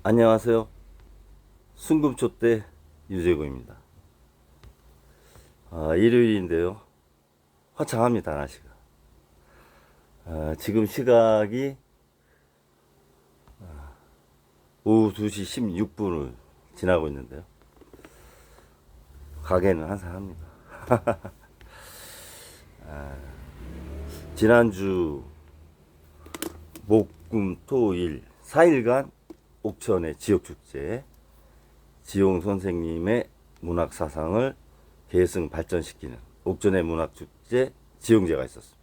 안녕하세요. 순금초대 유재구입니다. 일요일인데요. 화창합니다, 날씨가. 지금 시각이 오후 2시 16분을 지나고 있는데요. 가게는 한산합니다. 지난주 목, 금, 토, 일 4일간 옥천의 지역축제, 지용 선생님의 문학사상을 계승 발전시키는 옥천의 문학축제 지용제가 있었습니다.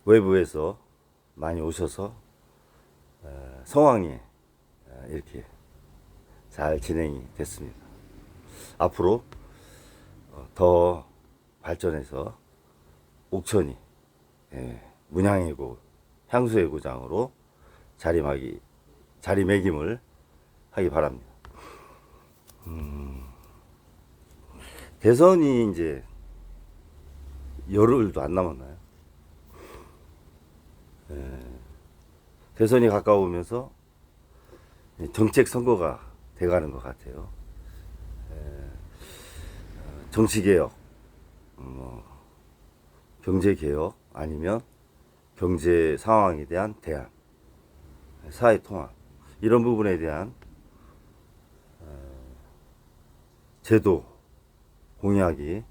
외부에서 많이 오셔서 성황리에 이렇게 잘 진행이 됐습니다. 앞으로 더 발전해서 옥천이 문양의 고, 향수의 고장으로 자리매김을 하기 바랍니다. 대선이 이제 열흘도 안 남았나요? 대선이 가까우면서 정책 선거가 돼가는 것 같아요. 정치개혁, 경제개혁, 아니면 경제 상황에 대한 대안, 사회 통합, 이런 부분에 대한 제도 공약이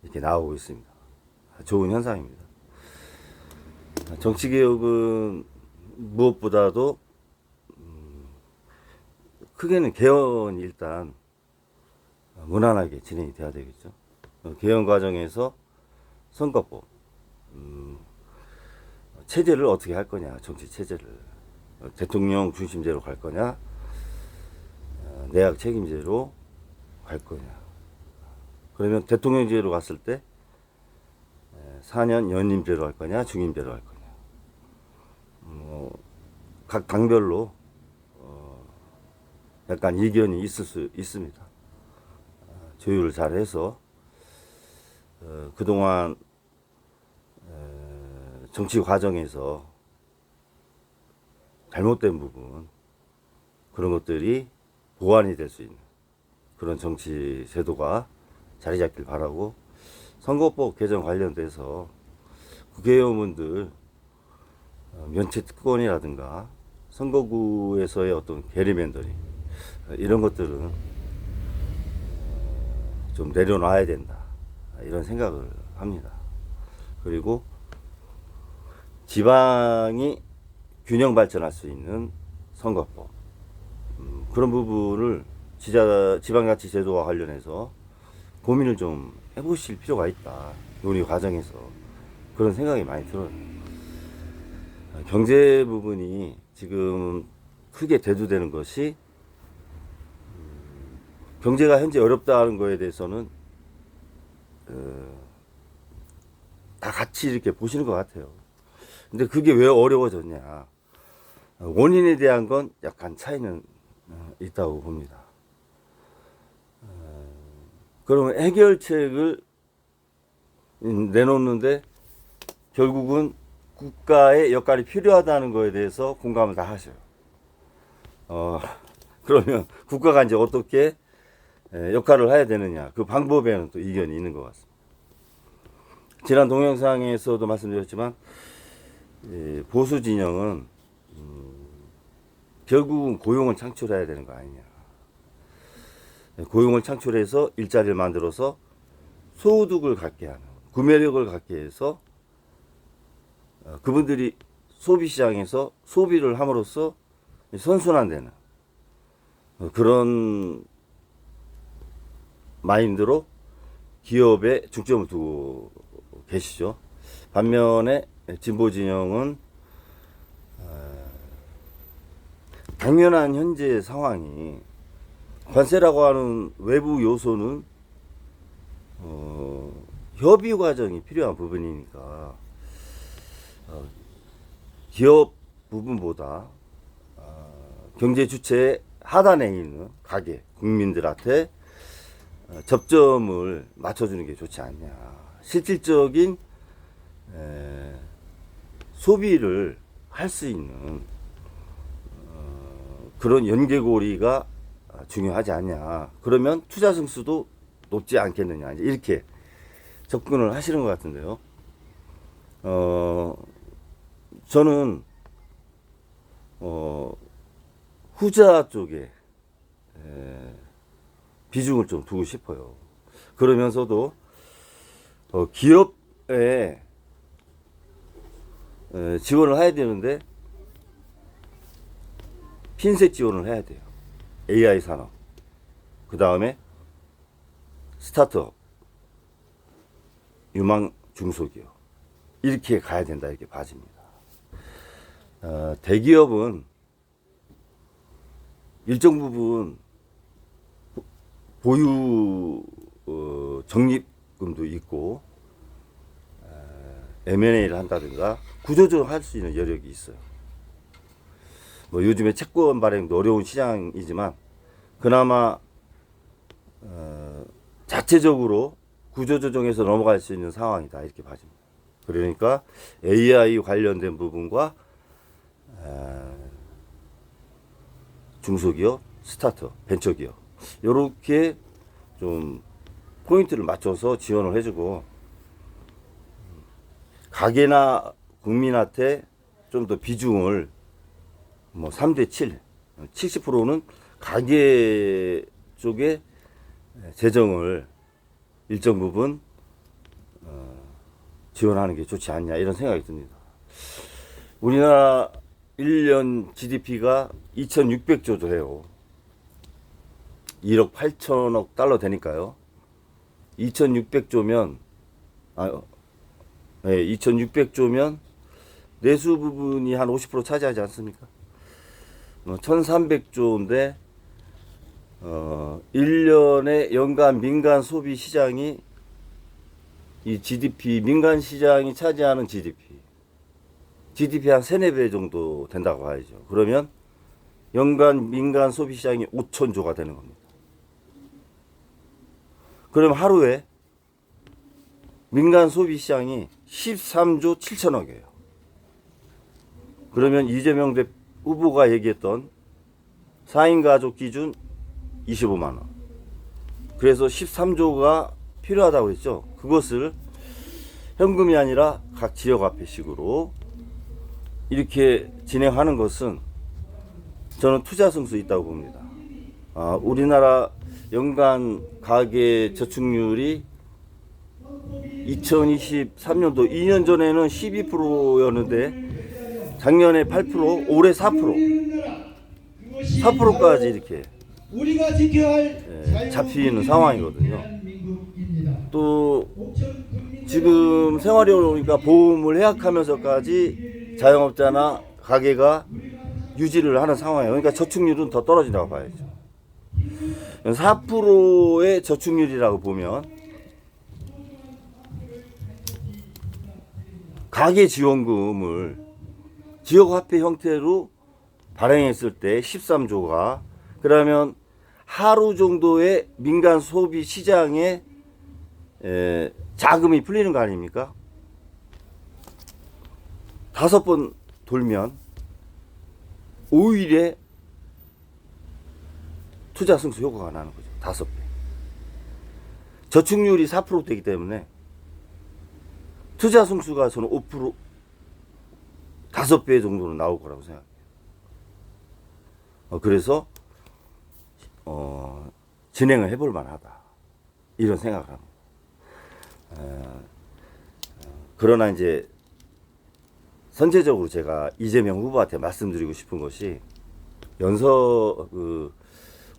이렇게 나오고 있습니다. 좋은 현상입니다. 정치개혁은 무엇보다도 크게는 개헌이 일단 무난하게 진행이 돼야 되겠죠. 개헌 과정에서 선거법, 체제를 어떻게 할 거냐, 정치 체제를 대통령 중심제로 갈 거냐, 내각 책임제로 갈 거냐. 그러면 대통령제로 갔을 때 4년 연임제로 할 거냐, 중임제로 할 거냐. 각 당별로 약간 이견이 있을 수 있습니다. 조율을 잘 해서 그동안 정치 과정에서 잘못된 부분, 그런 것들이 보완이 될 수 있는 그런 정치 제도가 자리 잡길 바라고, 선거법 개정 관련돼서 국회의원분들 면책 특권이라든가 선거구에서의 어떤 게리맨더링, 이런 것들은 좀 내려놔야 된다, 이런 생각을 합니다. 그리고 지방이 균형 발전할 수 있는 선거법, 그런 부분을 지방자치제도와 관련해서 고민을 좀 해보실 필요가 있다, 논의 과정에서. 그런 생각이 많이 들어요. 경제 부분이 지금 크게 대두되는 것이, 경제가 현재 어렵다는 거에 대해서는 다 같이 이렇게 보시는 것 같아요. 근데 그게 왜 어려워졌냐, 원인에 대한 건 약간 차이는 있다고 봅니다. 그러면 해결책을 내놓는데 결국은 국가의 역할이 필요하다는 거에 대해서 공감을 다 하셔요. 그러면 국가가 이제 어떻게 역할을 해야 되느냐, 그 방법에는 또 이견이 있는 것 같습니다. 지난 동영상에서도 말씀드렸지만, 보수 진영은 결국은 고용을 창출해야 되는 거 아니냐. 고용을 창출해서 일자리를 만들어서 소득을 갖게 하는, 구매력을 갖게 해서 그분들이 소비시장에서 소비를 함으로써 선순환되는 그런 마인드로 기업에 중점을 두고 계시죠. 반면에 진보 진영은 당면한 현재 상황이, 관세라고 하는 외부 요소는 협의 과정이 필요한 부분이니까 기업 부분보다 경제 주체의 하단에 있는 가게, 국민들한테 접점을 맞춰주는 게 좋지 않냐. 실질적인 소비를 할 수 있는 그런 연계고리가 중요하지 않냐. 그러면 투자 승수도 높지 않겠느냐. 이렇게 접근을 하시는 것 같은데요. 저는 후자 쪽에 비중을 좀 두고 싶어요. 그러면서도 기업에 지원을 해야 되는데 핀셋 지원을 해야 돼요. AI 산업, 그 다음에 스타트업, 유망 중소기업, 이렇게 가야 된다, 이렇게 봐집니다. 대기업은 일정 부분 보유 적립금도 있고 M&A를 한다든가 구조조정 할 수 있는 여력이 있어요. 뭐 요즘에 채권 발행도 어려운 시장이지만 그나마 자체적으로 구조조정에서 넘어갈 수 있는 상황이다, 이렇게 봐집니다. 그러니까 AI 관련된 부분과 중소기업, 스타트업, 벤처기업, 이렇게 좀 포인트를 맞춰서 지원을 해주고, 가계나 국민한테 좀 더 비중을 뭐 3대 7, 70%는 가계 쪽에 재정을 일정 부분 지원하는 게 좋지 않냐, 이런 생각이 듭니다. 우리나라 1년 GDP가 2,600조도 해요. 1억 8천억 달러 되니까요. 2,600조면, 2,600조면 내수 부분이 한 50% 차지하지 않습니까? 1,300조인데, 1년에 연간 민간 소비 시장이 이 GDP, 민간 시장이 차지하는 GDP 한 3, 4배 정도 된다고 봐야죠. 그러면 연간 민간 소비 시장이 5,000조가 되는 겁니다. 그럼 하루에 민간 소비 시장이 13조 7천억이에요. 그러면 이재명 후보가 얘기했던 4인 가족 기준 25만 원. 그래서 13조가 필요하다고 그랬죠. 그것을 현금이 아니라 각 지역 화폐식으로 이렇게 진행하는 것은 저는 투자 승수 있다고 봅니다. 우리나라 연간 가계 저축률이 2023년도 2년 전에는 12%였는데 작년에 8%, 올해 4%까지 이렇게 잡히는 상황이거든요. 또 지금 생활이 어려우니까 보험을 해약하면서까지 자영업자나 가게가 유지를 하는 상황이에요. 그러니까 저축률은 더 떨어진다고 봐야죠. 4%의 저축률이라고 보면 가계 지원금을 지역화폐 형태로 발행했을 때 13조가, 그러면 하루 정도의 민간 소비 시장에 자금이 풀리는 거 아닙니까? 5번 돌면 5일에 투자 승수 효과가 나는 거죠. 5배. 저축률이 4%대이기 때문에 투자 승수가 저는 5%, 5배 정도는 나올 거라고 생각해요. 그래서 진행을 해볼 만하다, 이런 생각을 합니다. 그러나 이제 선제적으로 제가 이재명 후보한테 말씀드리고 싶은 것이,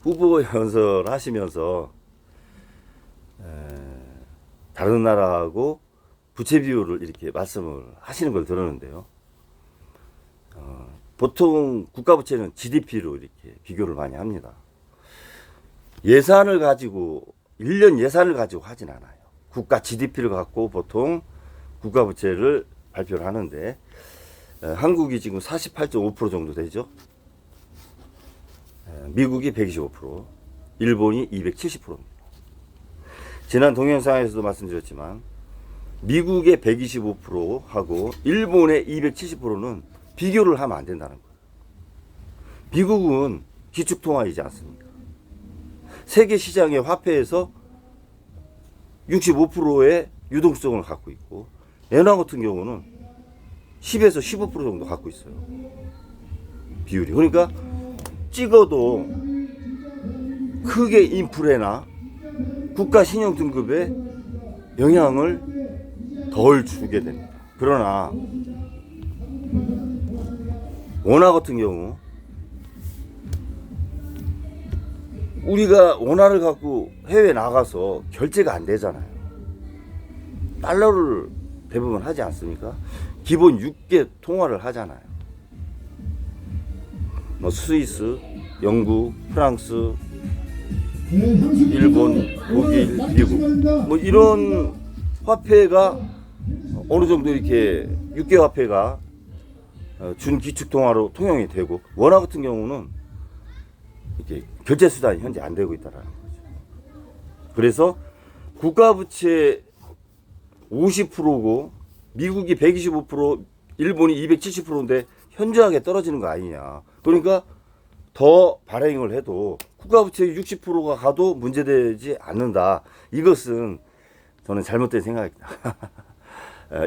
후보 연설 하시면서 다른 나라하고 부채 비율을 이렇게 말씀을 하시는 걸 들었는데요. 보통 국가 부채는 GDP로 이렇게 비교를 많이 합니다. 예산을 가지고, 1년 예산을 가지고 하진 않아요. 국가 GDP를 갖고 보통 국가 부채를 발표를 하는데, 한국이 지금 48.5% 정도 되죠. 미국이 125%, 일본이 270%입니다. 지난 동영상에서도 말씀드렸지만 미국의 125%하고 일본의 270%는 비교를 하면 안 된다는 거예요. 미국은 기축통화이지 않습니까? 세계 시장의 화폐에서 65%의 유동성을 갖고 있고, 엔화 같은 경우는 10에서 15% 정도 갖고 있어요. 비율이. 그러니까 찍어도 크게 인플레나 국가 신용 등급에 영향을 덜 주게 됩니다. 그러나 원화 같은 경우 우리가 원화를 갖고 해외 나가서 결제가 안 되잖아요. 달러를 대부분 하지 않습니까? 기본 6개 통화를 하잖아요. 뭐 스위스, 영국, 프랑스, 일본, 독일, 미국, 뭐 이런 화폐가 어느 정도 이렇게 6개 화폐가 준기축 통화로 통용이 되고, 원화 같은 경우는 이렇게 결제 수단이 현재 안 되고 있다라는 거죠. 그래서 국가 부채 50%고 미국이 125%, 일본이 270%인데 현저하게 떨어지는 거 아니냐. 그러니까 더 발행을 해도 국가 부채 60%가 가도 문제되지 않는다. 이것은 저는 잘못된 생각입니다.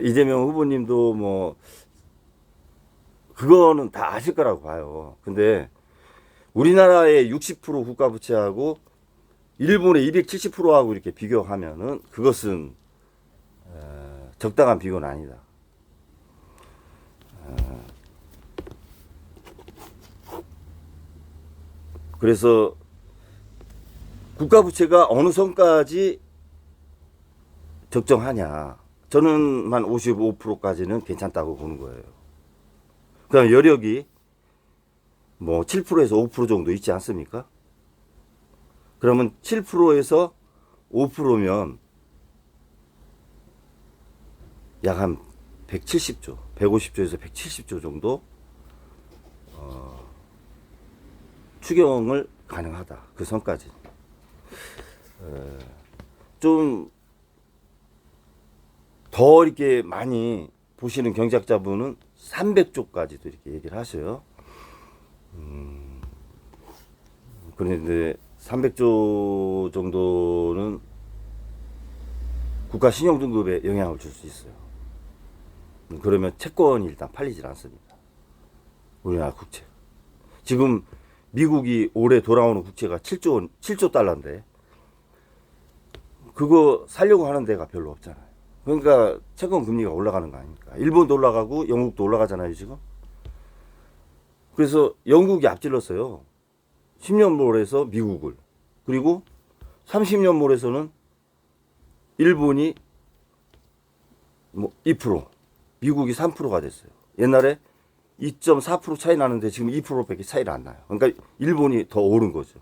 이재명 후보님도 뭐 그거는 다 아실 거라고 봐요. 근데 우리나라의 60% 국가 부채하고 일본의 270%하고 이렇게 비교하면은 그것은 적당한 비교는 아니다. 그래서 국가 부채가 어느 선까지 적정하냐? 저는 한 55%까지는 괜찮다고 보는 거예요. 그다음 여력이 뭐 7%에서 5% 정도 있지 않습니까? 그러면 7%에서 5%면 약 한 170조, 150조에서 170조 정도 추경을 가능하다. 그 선까지. 좀 더 이렇게 많이 보시는 경제학자분은 300조까지도 이렇게 얘기를 하셔요. 그런데 300조 정도는 국가 신용 등급에 영향을 줄 수 있어요. 그러면 채권이 일단 팔리질 않습니다. 우리나라 국채. 지금 미국이 올해 돌아오는 국채가 7조 달러인데 그거 살려고 하는 데가 별로 없잖아요. 그러니까 채권 금리가 올라가는 거 아닙니까? 일본도 올라가고 영국도 올라가잖아요, 지금. 그래서 영국이 앞질렀어요. 10년몰에서 미국을. 그리고 30년몰에서는 일본이 뭐 2%, 미국이 3%가 됐어요. 옛날에 2.4% 차이 나는데 지금 2%밖에 차이가 안 나요. 그러니까 일본이 더 오른 거죠.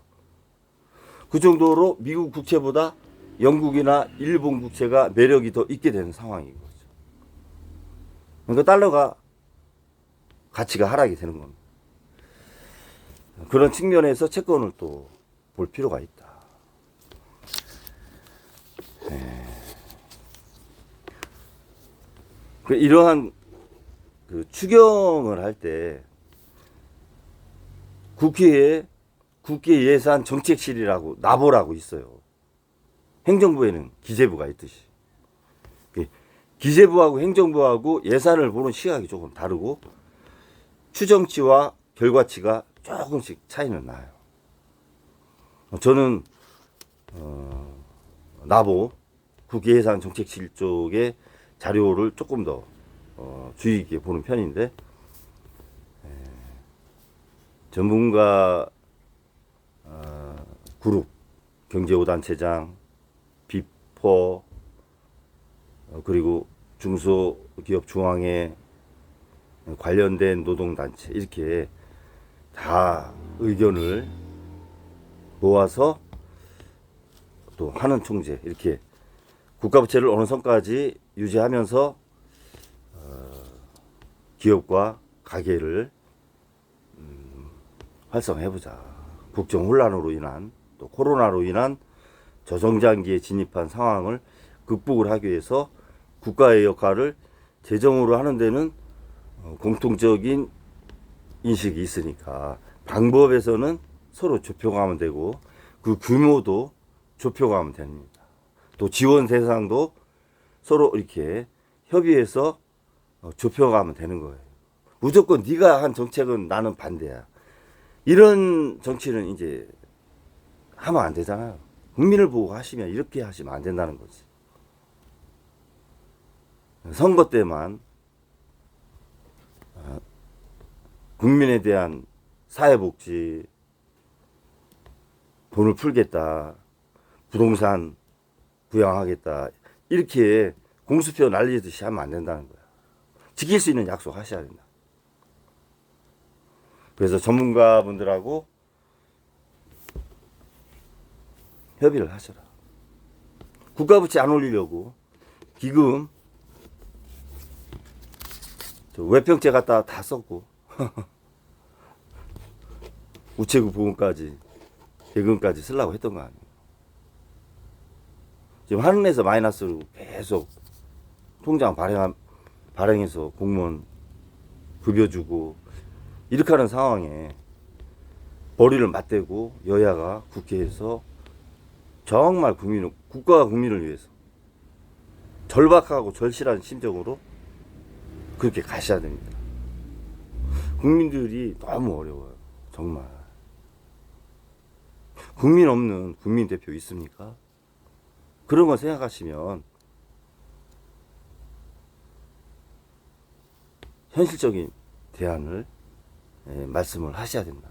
그 정도로 미국 국채보다 영국이나 일본 국채가 매력이 더 있게 되는 상황인 거죠. 그러니까 달러가 가치가 하락이 되는 겁니다. 그런 측면에서 채권을 또 볼 필요가 있다. 이러한 그 추경을 할 때 국회 예산 정책실이라고 나보라고 있어요. 행정부에는 기재부가 있듯이. 기재부하고 행정부하고 예산을 보는 시각이 조금 다르고 추정치와 결과치가 조금씩 차이는 나요. 저는 나보 국회예산정책실 쪽의 자료를 조금 더 주의 깊게 보는 편인데, 전문가 그룹, 경제5단체장, 비포, 그리고 중소기업 중앙회, 관련된 노동단체, 이렇게 다 의견을 모아서 또 하는 총재, 이렇게 국가부채를 어느 선까지 유지하면서 기업과 가계를 활성화해보자. 국정 혼란으로 인한, 또 코로나로 인한 저성장기에 진입한 상황을 극복을 하기 위해서 국가의 역할을 재정으로 하는 데는 공통적인 인식이 있으니까 방법에서는 서로 좁혀가면 되고 그 규모도 좁혀가면 됩니다. 또 지원 대상도 서로 이렇게 협의해서 좁혀가면 되는 거예요. 무조건 네가 한 정책은 나는 반대야. 이런 정치는 이제 하면 안 되잖아요. 국민을 보고 하시면 이렇게 하시면 안 된다는 거지. 선거 때만 국민에 대한 사회복지, 돈을 풀겠다, 부동산 부양하겠다, 이렇게 공수표 날리듯이 하면 안 된다는 거야. 지킬 수 있는 약속 하셔야 된다. 그래서 전문가분들하고 협의를 하셔라. 국가부채 안 올리려고 기금 외평채 갖다 다 썼고 우체국 보험까지 대금까지 쓰려고 했던 거 아니에요. 지금 한은에서 마이너스로 계속 통장 발행해서 공무원 급여 주고 이렇게 하는 상황에 머리를 맞대고 여야가 국회에서 정말 국가와 국민을 위해서 절박하고 절실한 심정으로 그렇게 가셔야 됩니다. 국민들이 너무 어려워요. 정말. 국민 없는 국민 대표 있습니까? 그런 거 생각하시면 현실적인 대안을 말씀을 하셔야 된다.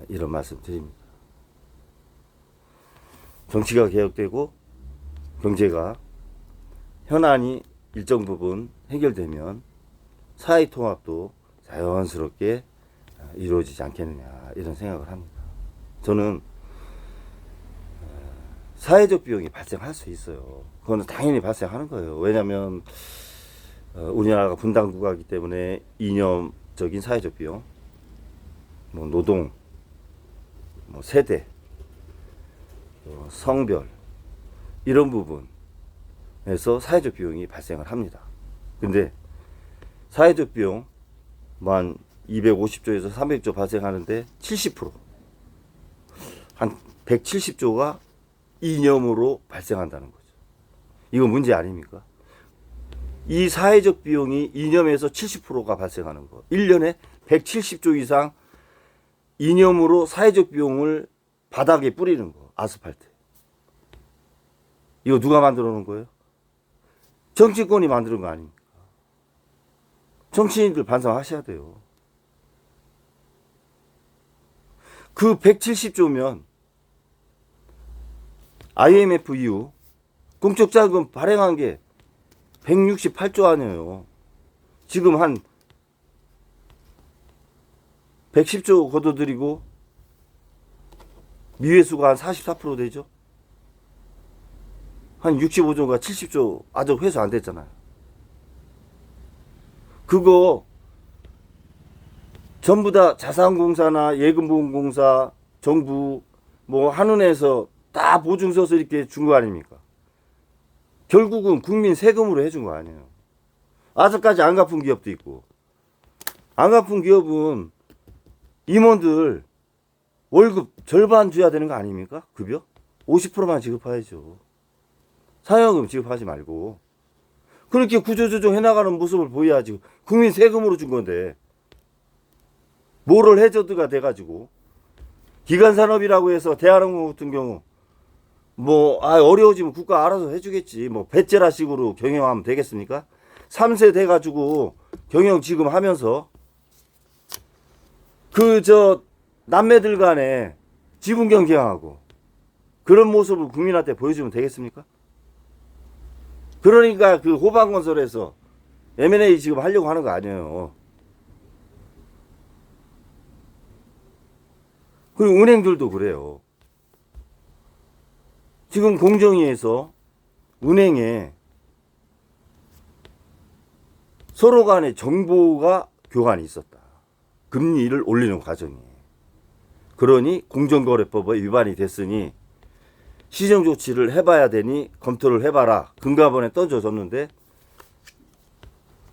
이런 말씀 드립니다. 정치가 개혁되고 경제가 현안이 일정 부분 해결되면 사회 통합도 자연스럽게 이루어지지 않겠느냐 이런 생각을 합니다. 저는 사회적 비용이 발생할 수 있어요. 그거는 당연히 발생하는 거예요. 왜냐하면 우리나라가 분당 국가이기 때문에 이념적인 사회적 비용, 뭐 노동, 뭐 세대, 성별 이런 부분에서 사회적 비용이 발생을 합니다. 근데 사회적 비용 만 250조에서 300조 발생하는데 70%, 한 170조가 이념으로 발생한다는 거죠. 이거 문제 아닙니까? 이 사회적 비용이 이념에서 70%가 발생하는 거. 1년에 170조 이상 이념으로 사회적 비용을 바닥에 뿌리는 거. 아스팔트. 이거 누가 만들어 놓은 거예요? 정치권이 만드는 거 아닙니까? 정치인들 반성하셔야 돼요. 그 170조면 IMF 이후 공적 자금 발행한 게 168조 아니에요. 지금 한 110조 걷어들이고 미회수가 한 44% 되죠. 한 65조가 70조 아직 회수 안 됐잖아요. 그거 전부 다 자산공사나 예금보험공사, 정부, 뭐 한은에서 다 보증서서 이렇게 준 거 아닙니까? 결국은 국민 세금으로 해준 거 아니에요. 아직까지 안 갚은 기업도 있고. 안 갚은 기업은 임원들 월급 절반 줘야 되는 거 아닙니까? 급여? 50%만 지급해야죠. 사연금 지급하지 말고. 그렇게 구조조정 해나가는 모습을 보여야지. 국민 세금으로 준 건데. 모럴 해저드가 돼가지고. 기간산업이라고 해서 대한항공 같은 경우 어려워지면 국가 알아서 해주겠지. 뭐 배째라식으로 경영하면 되겠습니까? 3세 돼가지고 경영 지금 하면서 남매들 간에 지분 경쟁하고 그런 모습을 국민한테 보여주면 되겠습니까? 그러니까 그 호반건설에서 M&A 지금 하려고 하는 거 아니에요. 그리고 은행들도 그래요. 지금 공정위에서 은행에 서로 간에 정보가 교환이 있었다. 금리를 올리는 과정에. 그러니 공정거래법에 위반이 됐으니 시정조치를 해봐야 되니 검토를 해봐라. 금감원에 던져줬는데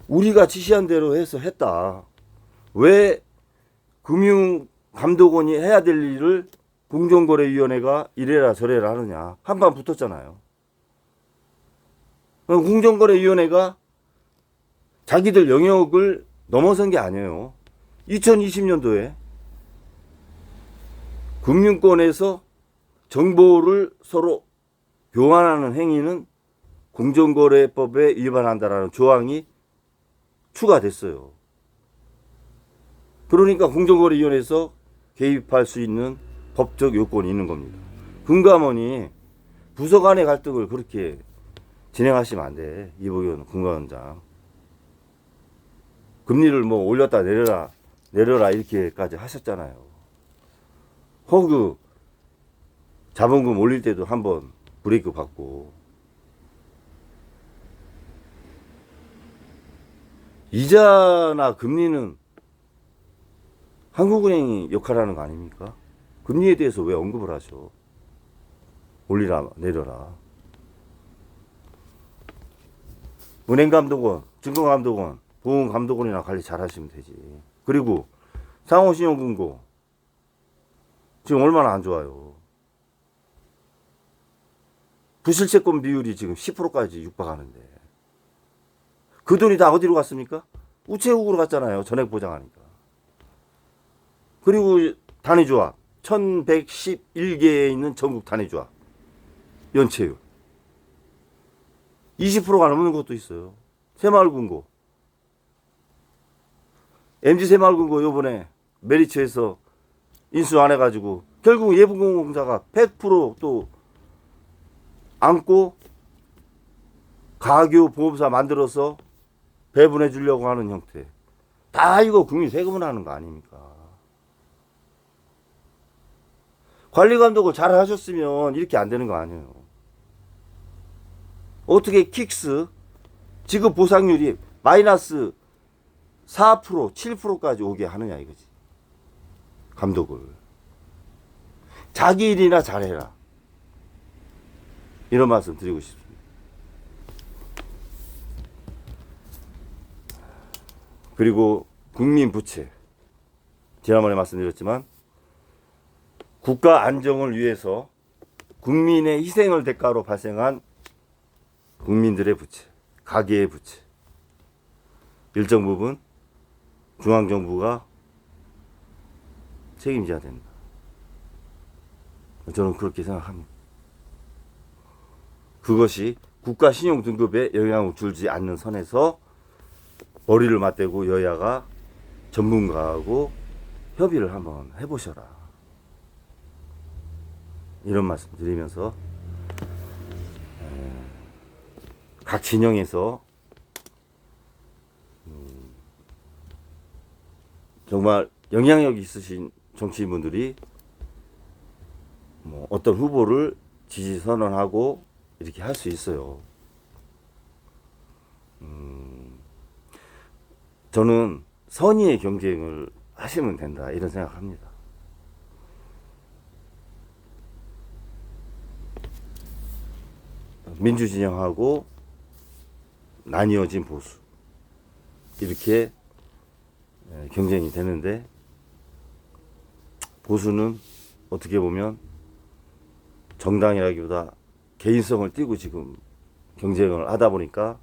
우리가 지시한 대로 해서 했다. 왜 금융 감독원이 해야 될 일을 공정거래위원회가 이래라 저래라 하느냐. 한판 붙었잖아요. 공정거래위원회가 자기들 영역을 넘어선 게 아니에요. 2020년도에 금융권에서 정보를 서로 교환하는 행위는 공정거래법에 위반한다라는 조항이 추가됐어요. 그러니까 공정거래위원회에서 개입할 수 있는 법적 요건이 있는 겁니다. 금감원이 부서 간의 갈등을 그렇게 진행하시면 안 돼. 이보경 금감원장. 금리를 뭐 올렸다 내려라 이렇게까지 하셨잖아요. 허그 자본금 올릴 때도 한번 브레이크 받고. 이자나 금리는 한국은행이 역할하는 거 아닙니까? 금리에 대해서 왜 언급을 하죠? 올리라 내려라. 은행감독원, 증권감독원, 보험감독원이나 관리 잘 하시면 되지. 그리고 상호신용금고 지금 얼마나 안 좋아요. 부실채권 비율이 지금 10%까지 육박하는데 그 돈이 다 어디로 갔습니까? 우체국으로 갔잖아요. 전액 보장하니까. 그리고 단위조합 1111개에 있는 전국 단위조합 연체율 20%가 넘는 것도 있어요. 새마을금고 MG 새마을금고 요번에 메리츠에서 인수 안 해가지고 결국 예금공사가 100% 안고 가교 보험사 만들어서 배분해 주려고 하는 형태. 다 이거 국민 세금을 하는 거 아닙니까? 관리 감독을 잘 하셨으면 이렇게 안 되는 거 아니에요. 어떻게 킥스 지급 보상률이 마이너스 4%, 7%까지 오게 하느냐 이거지. 감독을. 자기 일이나 잘해라. 이런 말씀 드리고 싶습니다. 그리고 국민 부채. 지난번에 말씀드렸지만 국가 안정을 위해서 국민의 희생을 대가로 발생한 국민들의 부채, 가계의 부채. 일정 부분 중앙정부가 책임져야 된다. 저는 그렇게 생각합니다. 그것이 국가 신용 등급에 영향을 주지 않는 선에서 머리를 맞대고 여야가 전문가하고 협의를 한번 해보셔라. 이런 말씀 드리면서 각 진영에서 정말 영향력 있으신 정치인분들이 뭐 어떤 후보를 지지 선언하고 이렇게 할 수 있어요. 저는 선의의 경쟁을 하시면 된다 이런 생각합니다. 민주진영하고 나뉘어진 보수 이렇게 경쟁이 되는데 보수는 어떻게 보면 정당이라기보다 개인성을 띠고 지금 경쟁을 하다 보니까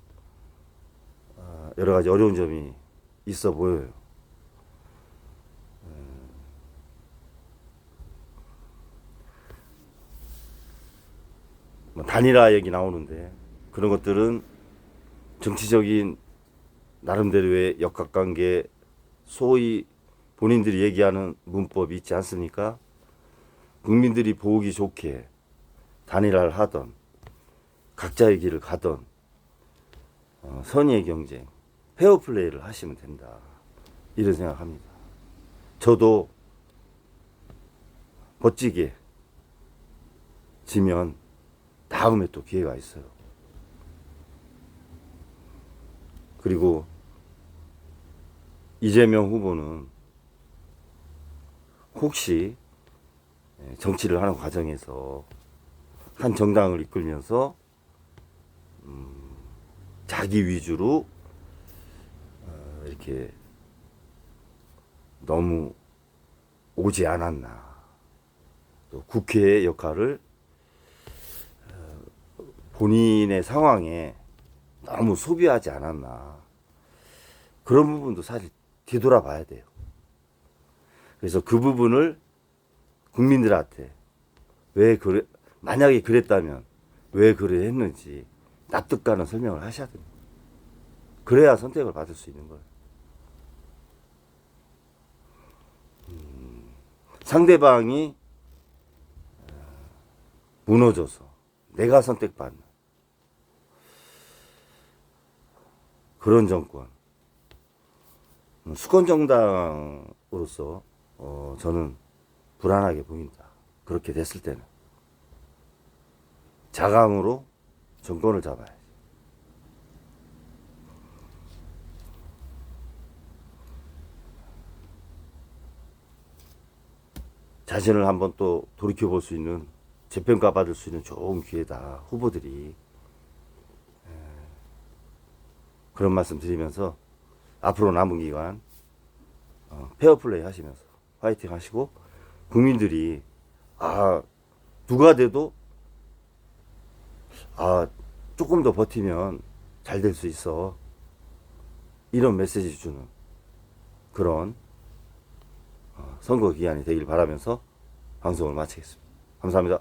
여러 가지 어려운 점이 있어 보여요. 단일화 얘기 나오는데 그런 것들은 정치적인 나름대로의 역학관계 소위 본인들이 얘기하는 문법이 있지 않습니까? 국민들이 보기 좋게 단일화를 하던 각자의 길을 가던 선의의 경쟁 페어플레이를 하시면 된다 이런 생각합니다. 저도 멋지게 지면 다음에 또 기회가 있어요. 그리고 이재명 후보는 혹시 정치를 하는 과정에서 한 정당을 이끌면서 자기 위주로 이렇게 너무 오지 않았나. 또 국회의 역할을 본인의 상황에 너무 소비하지 않았나. 그런 부분도 사실 뒤돌아봐야 돼요. 그래서 그 부분을 국민들한테 왜 그래, 만약에 그랬다면 왜 그래 했는지 납득 가는 설명을 하셔야 됩니다. 그래야 선택을 받을 수 있는 거예요. 상대방이 무너져서 내가 선택받는 그런 정권, 수권 정당으로서 저는 불안하게 보인다. 그렇게 됐을 때는 자강으로 정권을 잡아야지. 자신을 한번 또 돌이켜볼 수 있는, 재평가 받을 수 있는 좋은 기회다. 후보들이. 그런 말씀 드리면서 앞으로 남은 기간 페어플레이 하시면서 화이팅 하시고, 국민들이 누가 돼도 조금 더 버티면 잘 될 수 있어, 이런 메시지 주는 그런 선거 기간이 되길 바라면서 방송을 마치겠습니다. 감사합니다.